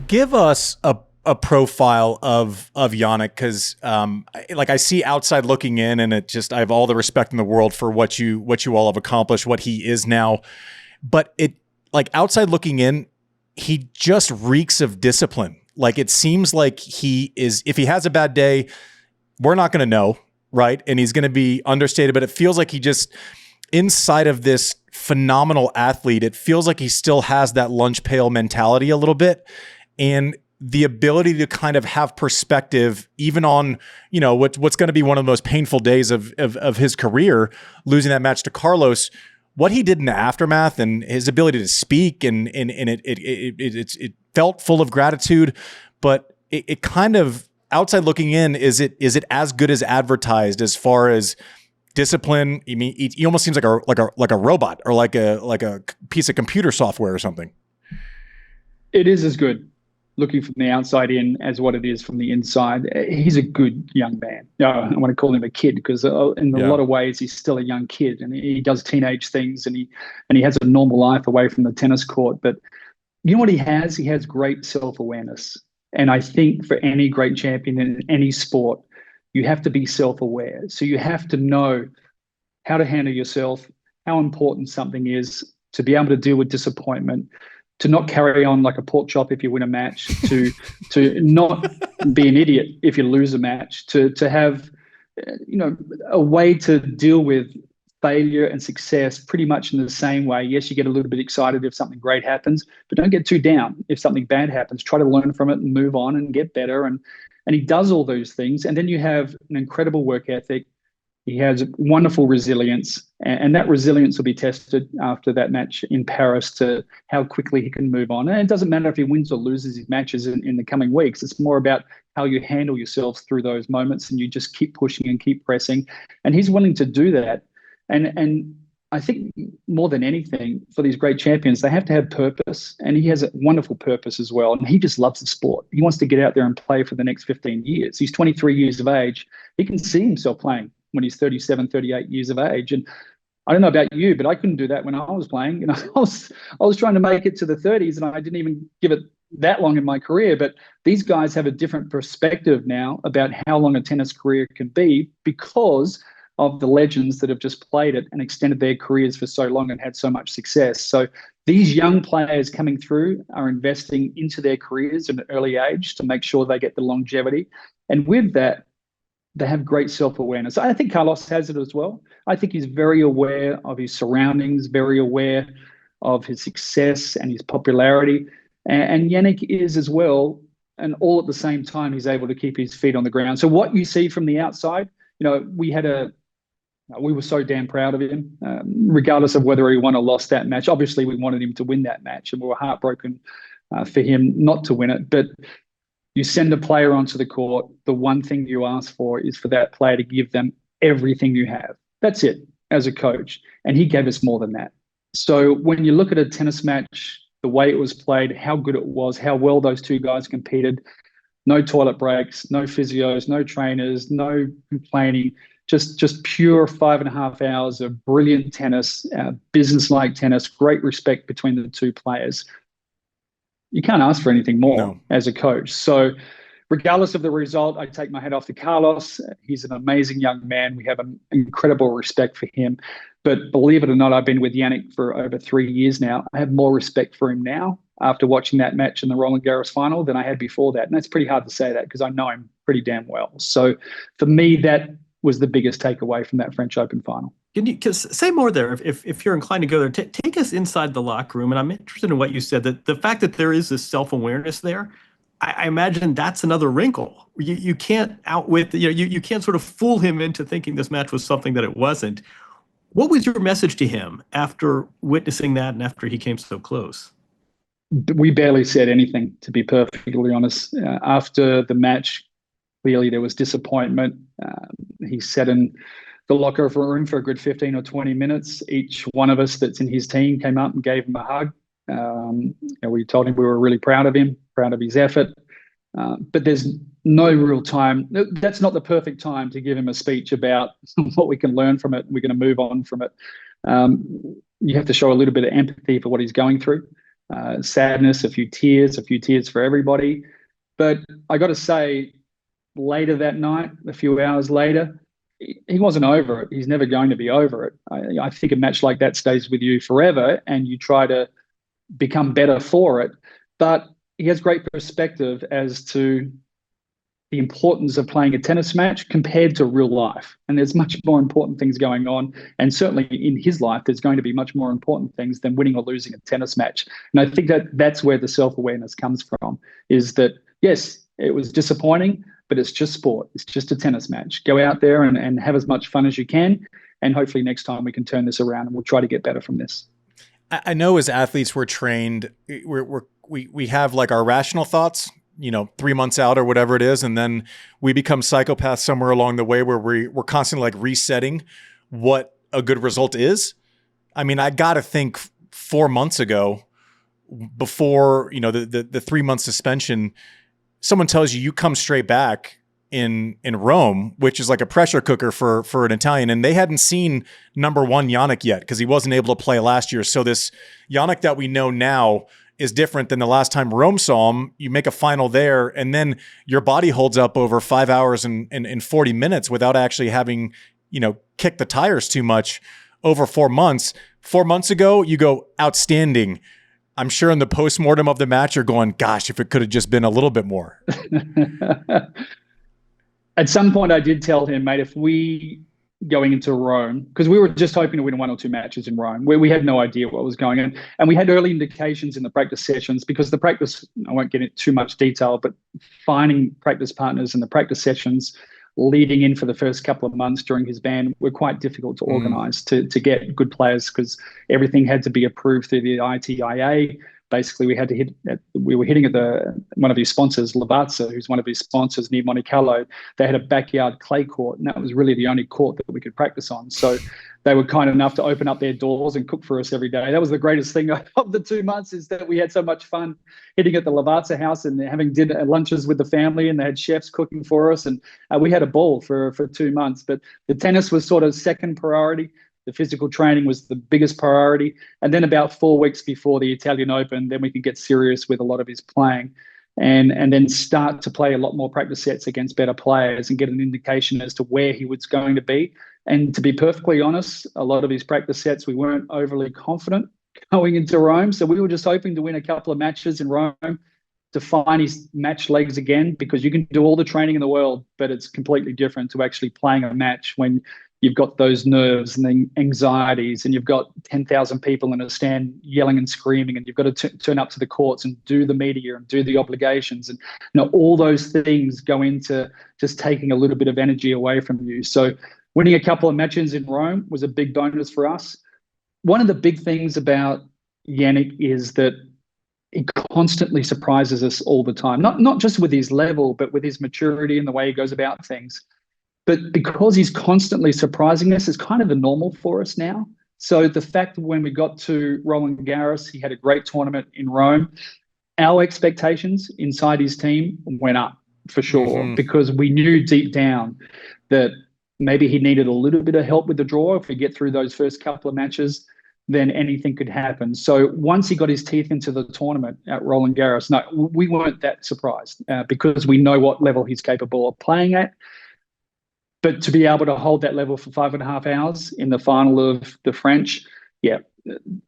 Give us a profile of Jannik, because like I see outside looking in, and I have all the respect in the world for what you all have accomplished, what he is now. But it, like, outside looking in, he just reeks of discipline. Like, it seems like if he has a bad day, we're not going to know, right? And he's going to be understated, but it feels like he just, inside of this phenomenal athlete, it feels like he still has that lunch pail mentality a little bit. And the ability to kind of have perspective, even on, what's going to be one of the most painful days of his career, losing that match to Carlos. What he did in the aftermath, and his ability to speak, and it felt full of gratitude, but it kind of, outside looking in, is it as good as advertised as far as discipline? I mean, he almost seems like a robot, or like a piece of computer software or something. It is as good looking from the outside in as what it is from the inside. He's a good young man. I want to call him a kid, because in a lot of ways he's still a young kid, and he does teenage things, and he has a normal life away from the tennis court. But you know what he has? He has great self-awareness. And I think for any great champion in any sport, you have to be self-aware. So you have to know how to handle yourself, how important something is, to be able to deal with disappointment, to not carry on like a pork chop if you win a match, to not be an idiot if you lose a match, to have a way to deal with failure and success pretty much in the same way. Yes, you get a little bit excited if something great happens, but don't get too down if something bad happens. Try to learn from it and move on and get better. And he does all those things. And then you have an incredible work ethic. He has wonderful resilience, and that resilience will be tested after that match in Paris, to how quickly he can move on. And it doesn't matter if he wins or loses his matches in the coming weeks. It's more about how you handle yourself through those moments, and you just keep pushing and keep pressing. And he's willing to do that. And I think more than anything, for these great champions, they have to have purpose, and he has a wonderful purpose as well. And he just loves the sport. He wants to get out there and play for the next 15 years. He's 23 years of age. He can see himself playing when he's 37, 38 years of age. And I don't know about you, but I couldn't do that when I was playing. I was trying to make it to the 30s, and I didn't even give it that long in my career. But these guys have a different perspective now about how long a tennis career can be, because of the legends that have just played it and extended their careers for so long and had so much success. So these young players coming through are investing into their careers at an early age to make sure they get the longevity. And with that, they have great self-awareness. I think Carlos has it as well. I think he's very aware of his surroundings, very aware of his success and his popularity. And Jannik is as well. And all at the same time, he's able to keep his feet on the ground. So what you see from the outside, we were so damn proud of him, regardless of whether he won or lost that match. Obviously, we wanted him to win that match, and we were heartbroken for him not to win it. But you send a player onto the court, the one thing you ask for is for that player to give them everything you have. That's it, as a coach. And he gave us more than that. So when you look at a tennis match, the way it was played, how good it was, how well those two guys competed, no toilet breaks, no physios, no trainers, no complaining, just pure 5.5 hours of brilliant tennis, business-like tennis, great respect between the two players. You can't ask for anything more as a coach. So regardless of the result, I take my hat off to Carlos. He's an amazing young man. We have an incredible respect for him. But believe it or not, I've been with Jannik for over 3 years now. I have more respect for him now after watching that match in the Roland Garros final than I had before that. And that's pretty hard to say that, because I know him pretty damn well. So for me, that was the biggest takeaway from that French Open final. Can you say more there, if you're inclined to go there? Take us inside the locker room, and I'm interested in what you said, that the fact that there is this self-awareness there, I imagine that's another wrinkle. You can't outwit, you can't sort of fool him into thinking this match was something that it wasn't. What was your message to him after witnessing that and after he came so close? We barely said anything, to be perfectly honest. After the match, clearly there was disappointment. He sat in the locker room for a good 15 or 20 minutes. Each one of us that's in his team came up and gave him a hug. We told him we were really proud of him, proud of his effort. But there's no real time. That's not the perfect time to give him a speech about what we can learn from it. We're going to move on from it. You have to show a little bit of empathy for what he's going through. sadness, a few tears for everybody. But I got to say, later that night, a few hours later, he wasn't over it. He's never going to be over it. I think a match like that stays with you forever, and you try to become better for it. But he has great perspective as to the importance of playing a tennis match compared to real life. And there's much more important things going on. And certainly in his life, there's going to be much more important things than winning or losing a tennis match. And I think that that's where the self-awareness comes from, is that, yes, it was disappointing, but it's just sport. It's just a tennis match. Go out there and have as much fun as you can. And hopefully next time we can turn this around and we'll try to get better from this. I know as athletes, we're trained, we have like our rational thoughts, 3 months out or whatever it is. And then we become psychopaths somewhere along the way where we're constantly like resetting what a good result is. I mean, I got to think 4 months ago, before, the 3 month suspension, someone tells you come straight back in Rome, which is like a pressure cooker for an Italian. And they hadn't seen number one Jannik yet because he wasn't able to play last year. So this Jannik that we know now is different than the last time Rome saw him. You make a final there, and then your body holds up over 5 hours and 40 minutes without actually having, kicked the tires too much over 4 months. 4 months ago, you go outstanding. I'm sure in the postmortem of the match, you're going, gosh, if it could have just been a little bit more. At some point, I did tell him, mate, if we going into Rome, because we were just hoping to win 1 or 2 matches in Rome, where we had no idea what was going on. And we had early indications in the practice sessions, because the practice, I won't get into too much detail, but finding practice partners in the practice sessions leading in for the first couple of months during his ban were quite difficult to organize to get good players, because everything had to be approved through the ITIA. Basically, we were hitting at one of his sponsors, Lavazza, who's one of his sponsors near Monte Carlo. They had a backyard clay court, and that was really the only court that we could practice on. So they were kind enough to open up their doors and cook for us every day. That was the greatest thing of the 2 months, is that we had so much fun hitting at the Lavazza house and having dinner lunches with the family, and they had chefs cooking for us, and we had a ball for 2 months. But the tennis was sort of second priority. The physical training was the biggest priority. And then about 4 weeks before the Italian Open, then we could get serious with a lot of his playing and then start to play a lot more practice sets against better players and get an indication as to where he was going to be. And to be perfectly honest, a lot of his practice sets, we weren't overly confident going into Rome. So we were just hoping to win a couple of matches in Rome to find his match legs again, because you can do all the training in the world, but it's completely different to actually playing a match when you've got those nerves and the anxieties, and you've got 10,000 people in a stand yelling and screaming, and you've got to turn up to the courts and do the media and do the obligations. And all those things go into just taking a little bit of energy away from you. So winning a couple of matches in Rome was a big bonus for us. One of the big things about Jannik is that he constantly surprises us all the time, not just with his level, but with his maturity and the way he goes about things. But because he's constantly surprising us, is kind of the normal for us now. So the fact that when we got to Roland Garros, he had a great tournament in Rome, our expectations inside his team went up for sure, because we knew deep down that maybe he needed a little bit of help with the draw. If we get through those first couple of matches, then anything could happen. So once he got his teeth into the tournament at Roland Garros, no, we weren't that surprised because we know what level he's capable of playing at. But to be able to hold that level for 5.5 hours in the final of the French,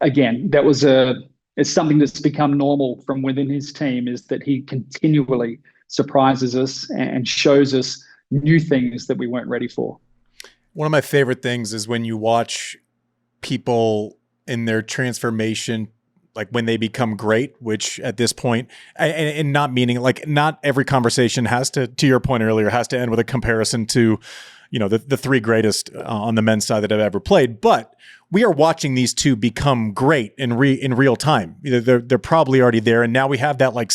again, that was it's something that's become normal from within his team, is that he continually surprises us and shows us new things that we weren't ready for. One of my favorite things is when you watch people in their transformation, like when they become great, which at this point, and not meaning like not every conversation has to your point earlier, has to end with a comparison to, the 3 greatest on the men's side that have ever played. But we are watching these two become great in real time. They're probably already there. And now we have that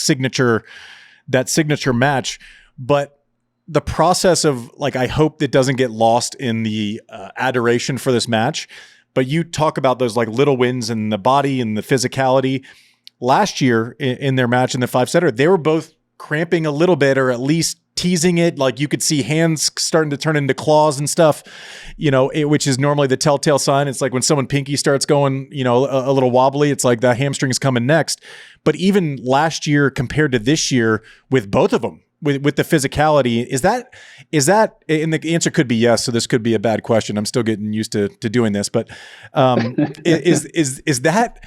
signature match. But the process of I hope that doesn't get lost in the adoration for this match. But you talk about those little wins in the body and the physicality. Last year in their match in the 5-setter, they were both cramping a little bit, or at least teasing it. Like you could see hands starting to turn into claws and stuff, which is normally the telltale sign. It's like when someone pinky starts going, a little wobbly, it's like the hamstring's coming next. But even last year compared to this year with both of them, with the physicality, is that, and the answer could be yes. So this could be a bad question. I'm still getting used to doing this, but is that,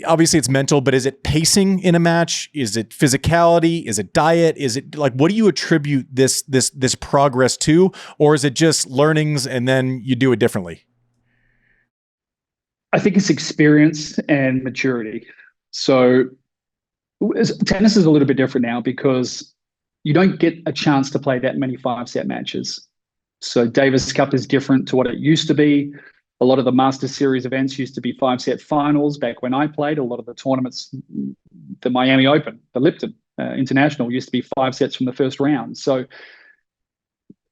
obviously it's mental, but is it pacing in a match? Is it physicality? Is it diet? Is it like, what do you attribute this progress to? Or is it just learnings and then you do it differently? I think it's experience and maturity. So tennis is a little bit different now because you don't get a chance to play that many 5-set matches. So Davis Cup is different to what it used to be. A lot of the Master Series events used to be 5-set finals back when I played. A lot of the tournaments, the Miami Open, the Lipton International used to be 5 sets from the first round. So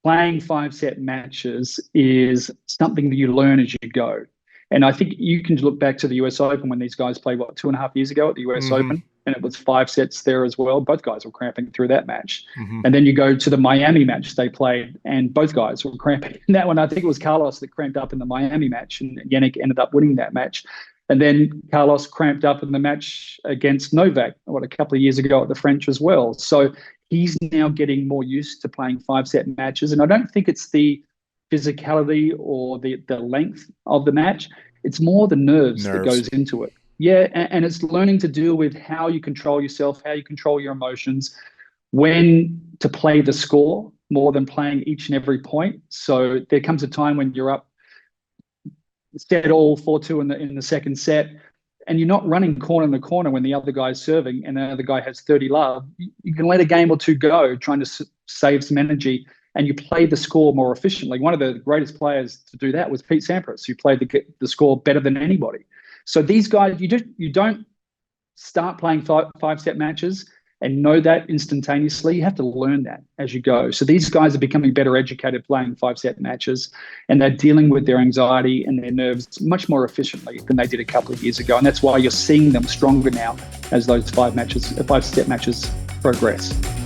playing 5-set matches is something that you learn as you go. And I think you can look back to the US Open when these guys played, 2.5 years ago at the US Open, and it was 5 sets there as well. Both guys were cramping through that match. And then you go to the Miami match they played, and both guys were cramping in that one. I think it was Carlos that cramped up in the Miami match, and Jannik ended up winning that match. And then Carlos cramped up in the match against Novak, a couple of years ago at the French as well. So he's now getting more used to playing 5-set matches. And I don't think it's the physicality or the length of the match. It's more the nerves that goes into it. Yeah, and it's learning to deal with how you control yourself, how you control your emotions, when to play the score more than playing each and every point. So there comes a time when you're up set all 4-2 in the second set, and you're not running corner to corner when the other guy's serving and the other guy has 30 love. You can let a game or two go, trying to save some energy, and you play the score more efficiently. One of the greatest players to do that was Pete Sampras, who played the score better than anybody. So these guys, you don't start playing 5-set matches and know that instantaneously. You have to learn that as you go. So these guys are becoming better educated playing 5-set matches, and they're dealing with their anxiety and their nerves much more efficiently than they did a couple of years ago. And that's why you're seeing them stronger now as those 5-set matches progress.